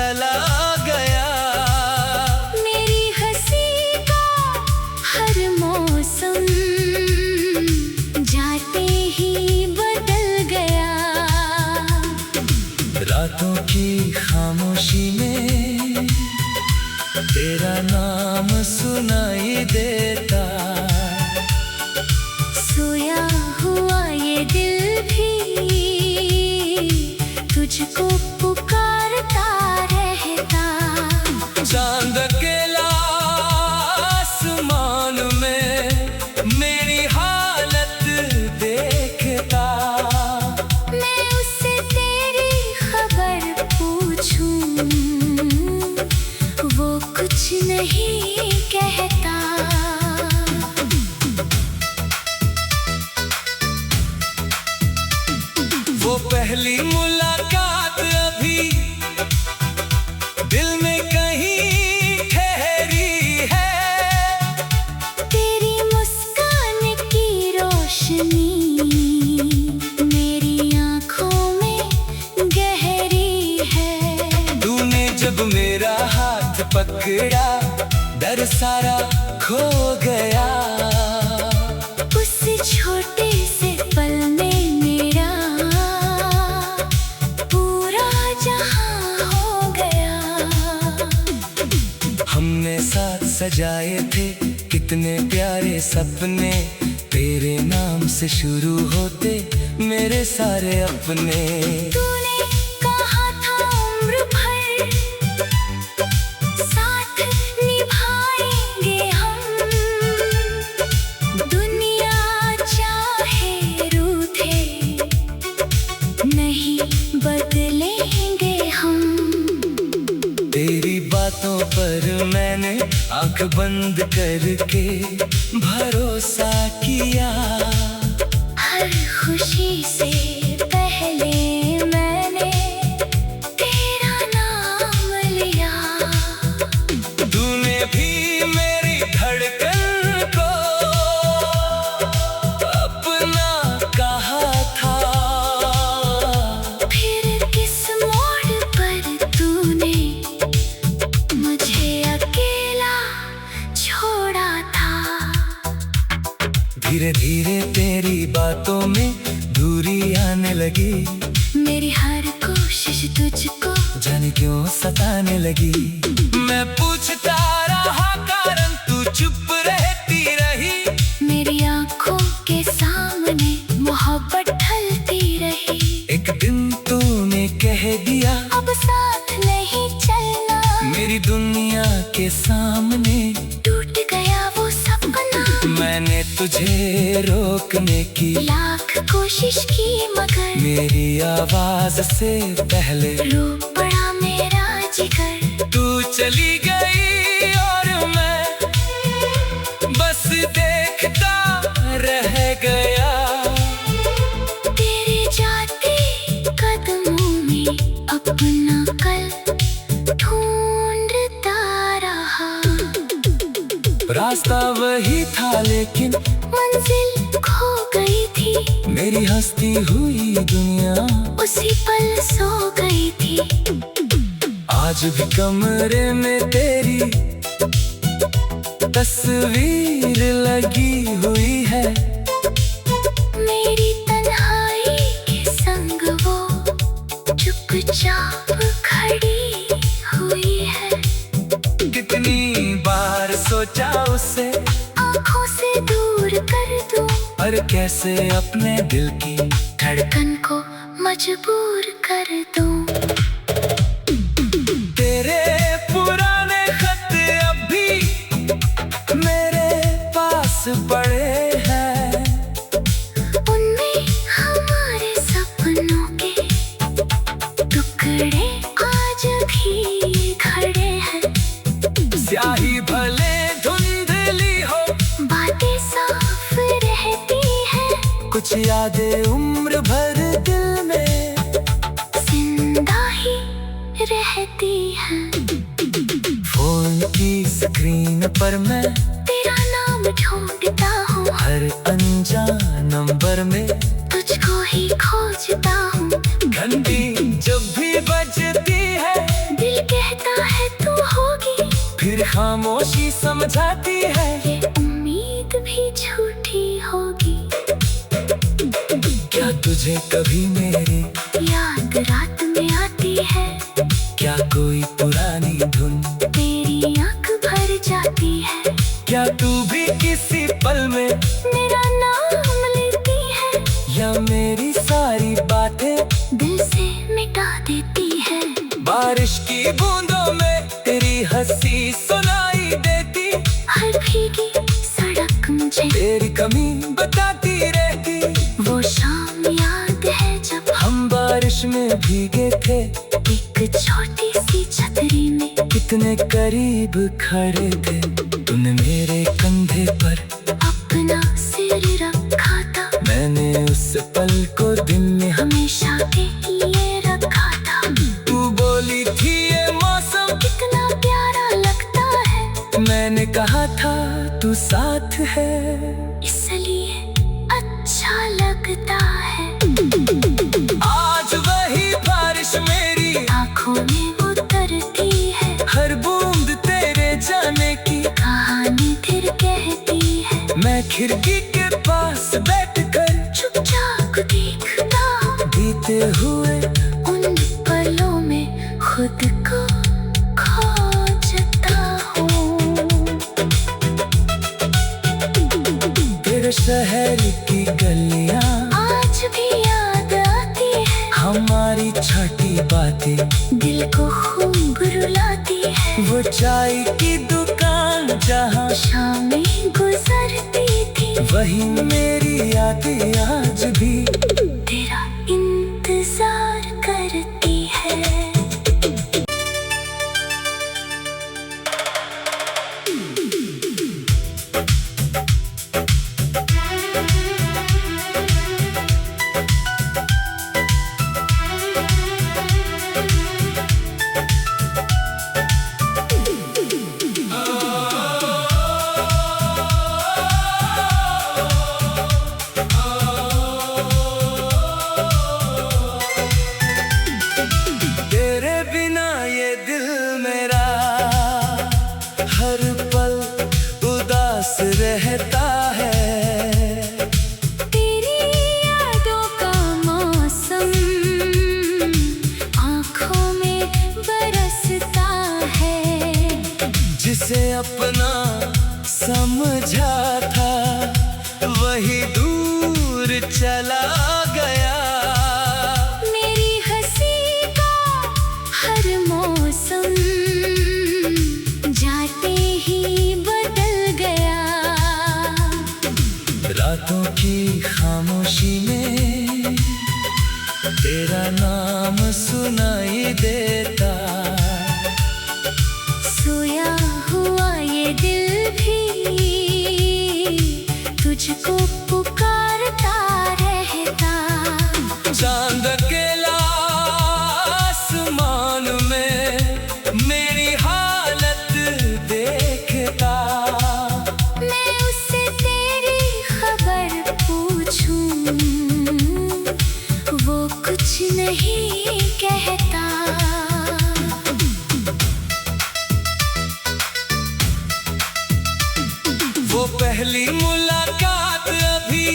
चला गया। मेरी हंसी का हर मौसम जाते ही बदल गया। रातों की खामोशी में तेरा नाम सुनाई देता। सोया हुआ ये दिल भी तुझको पुकारता रहता। चांद अकेला आसमान में मेरी हालत देखता। मैं उससे तेरी खबर पूछूं, वो कुछ नहीं कहता। वो पहली मुलाकात अभी दिल में कहीं ठहरी है। तेरी मुस्कान की रोशनी मेरी आँखों में गहरी है। तूने जब मेरा हाथ पकड़ा डर सारा खो गया। उस छोटे से पल में मेरा पूरा जहां हो गया। हमने साथ सजाए थे कितने प्यारे सपने, तेरे नाम से शुरू होते मेरे सारे अपने। तूने कहा था उम्र भर साथ निभाएंगे हम। दुनिया चाहे रूठे नहीं बदलेंगे हम। तेरी बातों पर मैंने आंख बंद करके भरोसा किया। हर खुशी से पहले मैंने तेरा नाम लिया। तूने भी मेरी धड़कन को अपना कहा था। फिर किस मोड़ पर तूने मुझे अकेला छोड़ा था। धीरे धीरे तेरी बातों में दूरी आने लगी। मेरी हर कोशिश तुझको जाने क्यों सताने लगी। मैं पूछता रहा कारण तू चुप रहती रही। मेरी आँखों के सामने मोहब्बत ढलती रही। एक दिन तूने कह दिया अब साथ नहीं चलना। मेरी दुनिया के सामने टूट गया वो सपना। मैंने तुझे रोकने की लाख कोशिश की मगर मेरी आवाज से पहले रो पड़ा मेरा जिगर। तू चली गई और मैं बस देखता रह गया। तेरे जाते कदमों में अपना कल ढूंढता रहा। रास्ता वही था लेकिन मंजिल खो गई थी। मेरी हंसती हुई दुनिया उसी पल सो गई थी। आज भी कमरे में तेरी तस्वीर लगी हुई है। मेरी तन्हाई के संग वो चुपचाप खड़ी हुई है। कितनी बार सोचा उसे आँखों से दूर कर दूं, और कैसे अपने दिल की धड़कन को मजबूर कर दूं। तेरे पुराने खत अब भी मेरे पास पड़े हैं। उनमें हमारे सपनों के टुकड़े आज भी खड़े हैं। स्याही भले धुंधली हो बातें साफ रहती हैं। कुछ यादें उम्र भर दिल में जिंदा ही रहती हैं। फोन की स्क्रीन पर मैं तेरा नाम ढूंढता हूँ। हर अनजान नंबर में तुझको ही खोजता हूँ। घंटी जब भी बजती है दिल के कहता है तू होगी, फिर खामोशी समझाती है ये उम्मीद भी झूठी होगी। क्या तुझे कभी मेरी याद रात में आती है, क्या कोई पुरानी धुन तेरी आंख भर जाती है। क्या तू भी किसी पल में मेरा नाम लेती है, या मेरी सारी बातें दिल से मिटा देती है। बारिश की बूंदों में तेरी हंसी सुनाई देती, हर भीगी सड़क मुझे तेरी कमी बताती रहती। वो शाम याद है जब हम बारिश में भीगे थे, एक छोटी सी छतरी में कितने करीब खड़े थे। तूने मेरे कंधे पर अपना सिर रखा था, मैंने उस पल को दिल में हमेशा के लिए रखा था। तू बोली थी ये मौसम कितना प्यारा लगता है, मैंने कहा था तू साथ है, इसलिए अच्छा लगता है। आज वही बारिश मेरी आँखों में उतरती है, हर बूंद तेरे जाने की कहानी फिर कहती है। मैं खिड़की के पास बैठकर चुपचाप देखता हूँ, बीते हुए उन पलों में खुद को खोजता हूँ। तेरे शहर की गलियां आज भी याद आती है, हमारी छोटी बातें दिल को खूब रुलाती है। वो चाय की दुकान जहाँ शामें गुजरती थी, वही मेरी यादें आज भी तेरा इंतजार करती है। तेरे बिना ये दिल मेरा हर पल उदास रहता है। तेरी यादों का मौसम आँखों में बरसता है, जिसे अपना समझा था वही दूर चला गया। मेरी हंसी का हर मौसम जाते ही बदल गया। रातों की खामोशी में तेरा नाम सुनाई देता, सोया हुआ ये दिल भी तुझको पुकारता रहता। चांद अकेला आसमान में मेरी हालत देखता। मैं उससे तेरी खबर पूछूं, वो कुछ नहीं कहता। वो पहली मुलाकात अभी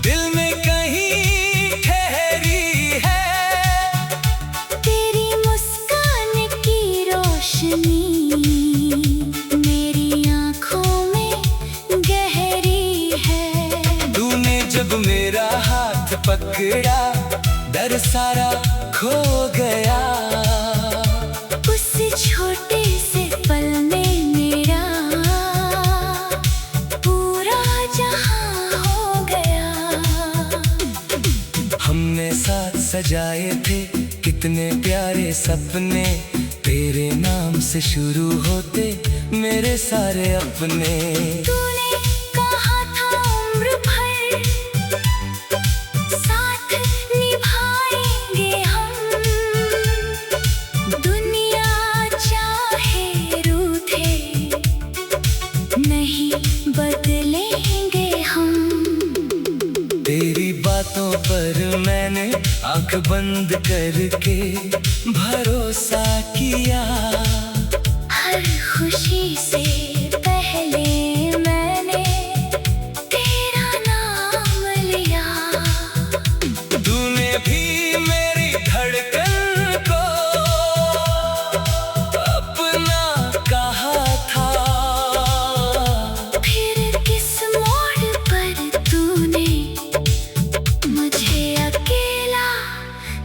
दिल में कहीं ठहरी है। तेरी मुस्कान की रोशनी मेरी आँखों में गहरी है। तूने जब मेरा हाथ पकड़ा डर सारा खो गया। उस छोटे से पल में मेरा पूरा जहां हो गया। हमने साथ सजाए थे कितने प्यारे सपने, तेरे नाम से शुरू होते मेरे सारे अपने। तूने कहा था उम्र भर साथ निभाएंगे हम, दुनिया चाहे रूठे नहीं बदलेंगे हम। तेरी बातों पर मैंने आंख बंद करके भरोसा किया। हर खुशी से पहले मैंने तेरा नाम लिया। तूने भी मेरी धड़कन को अपना कहा था। फिर किस मोड़ पर तूने मुझे अकेला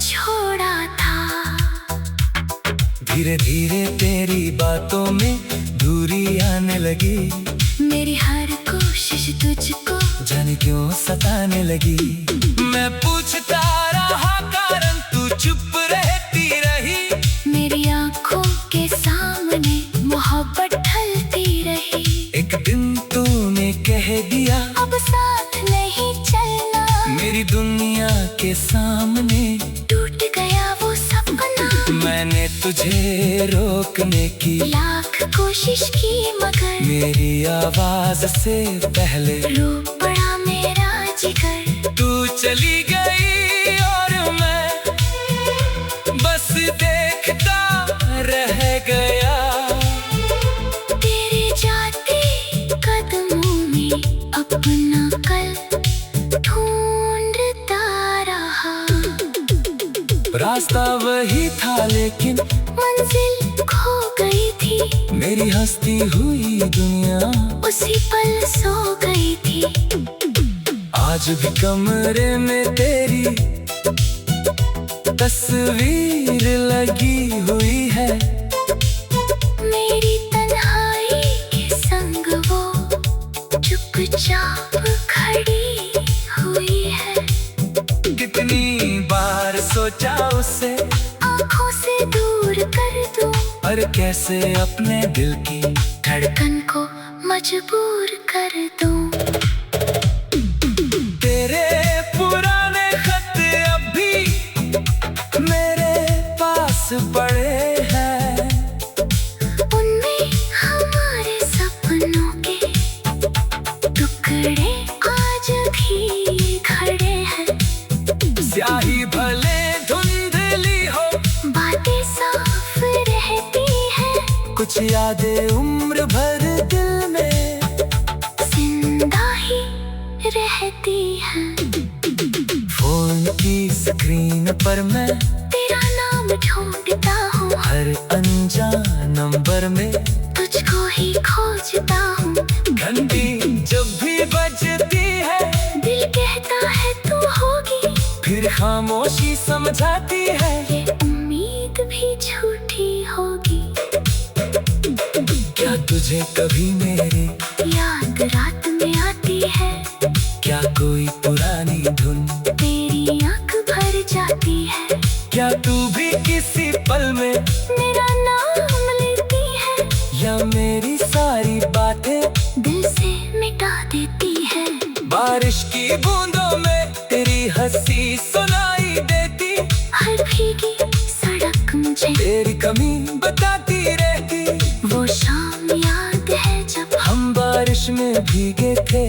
छोड़ा था। धीरे धीरे तेरी बातों में दूरी आने लगी। मेरी हर कोशिश तुझको जाने क्यों सताने लगी। मैं पूछता रहा कारण तू चुप रहती रही। मेरी आंखों के सामने मोहब्बत ढलती रही। एक दिन तूने कह दिया अब साथ नहीं चलना। मेरी दुनिया के सामने टूट गया वो सपना। मैंने तुझे रोकने की लाख कोशिश की मगर मेरी आवाज से पहले रो पड़ा मेरा जिगर। तू चली गई और मैं बस देखता रह गया। तेरे जाते कदमों में अपना कल ढूंढता रहा। रास्ता वही था लेकिन मंजिल खो गई थी। मेरी हंसती हुई दुनिया उसी पल सो गई थी। आज भी कमरे में तेरी तस्वीर लगी हुई है। मेरी तन्हाई के संग वो चुपचाप खड़ी हुई है। कितनी बार सोचा उसे आंखों से दूर कर दूं। और कैसे अपने दिल की धड़कन को मजबूर कर दूं। तेरे पुराने खत अब भी मेरे पास पड़े हैं। उनमें हमारे सपनों के टुकड़े आज भी खड़े हैं। स्याही भले धुंधली हो बातें साफ रहती हैं। कुछ यादें उम्र भर दिल में जिंदा ही रहती हैं। फोन की स्क्रीन पर मैं तेरा नाम ढूंढता हूँ। हर अनजान नंबर में तुझको ही खोजता हूँ। घंटी जब भी बजती है दिल कहता है तू होगी। फिर खामोशी समझाती है ये उम्मीद भी झूठी होगी। क्या तुझे कभी मेरी याद रात में आती है। क्या कोई पुरानी धुन तेरी आंख भर जाती है। क्या तू भी किसी पल में मेरा नाम लेती है। या मेरी सारी बातें दिल से मिटा देती है। बारिश की बूंदों में तेरी हंसी सुनाई देती। हर भीगी सड़क मुझे तेरी कमी बताती रहती। वो शाम याद है जब हम बारिश में भीगे थे।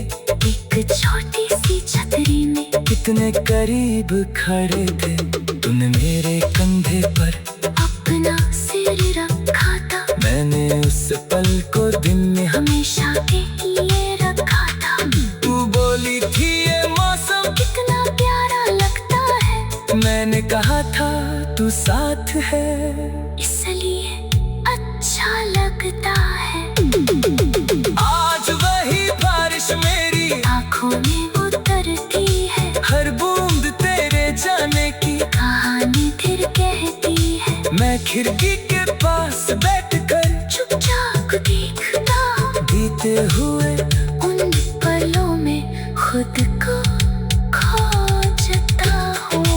एक छोटी सी छतरी में कितने करीब खड़े थे। तूने मेरे कंधे पर अपना सिर रखा था। मैंने उस पल को दिल में हमेशा के लिए रखा था। तू बोली थी ये मौसम कितना प्यारा लगता है। मैंने कहा था तू साथ है इसलिए अच्छा लगता है। आज वही बारिश मेरी आँखों में उतरती है। हर बूंद तेरे जाने की कहानी फिर कहती है। मैं खिड़की के पास बैठकर चुपचाप देखता बीते हुए उन पलों में खुद को खोजता हूँ।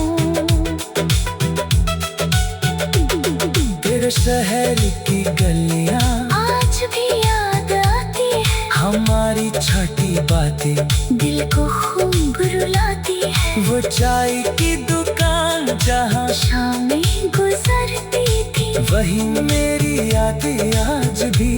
तेरे शहर की गलियां आज भी याद आती है। हमारी छोटी बातें दिल को खूब रुलाती है। वो चाय की दुकान जहाँ शामें गुजरती थी। वही मेरी यादें आज भी